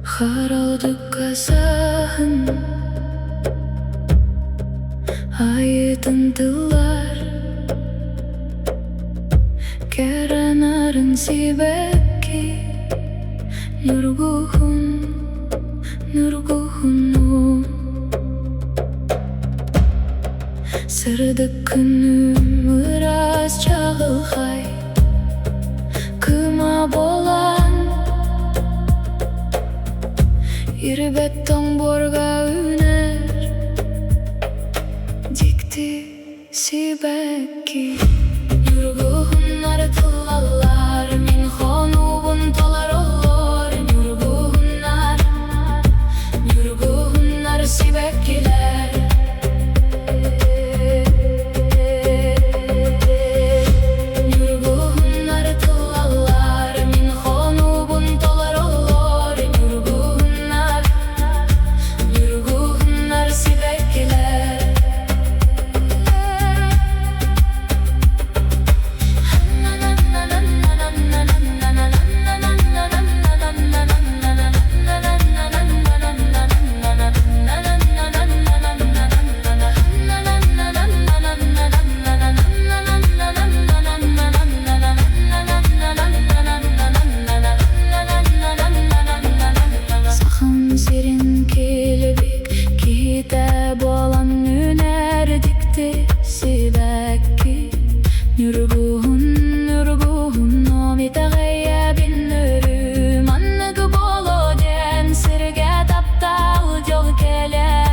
Haraldı kazağın aydındılar Kerenarın sibeki Nurguhun Sırdı künüm ıraz çağılhay Kıma bolan İri beton borga üner Dikti sibeki Nurguhunlar tıllalar Min honubun tolar olur Nurguhunlar sibekiler Nurguhunlar tıllalar Min honubun tolar olur Nurguhunlar sibekiler Sakın serin kelebek kitap olan üner dikti sibeki Nurguhun o mitagaya bin nürüm Annıgı bolo den sirge taptal yol kele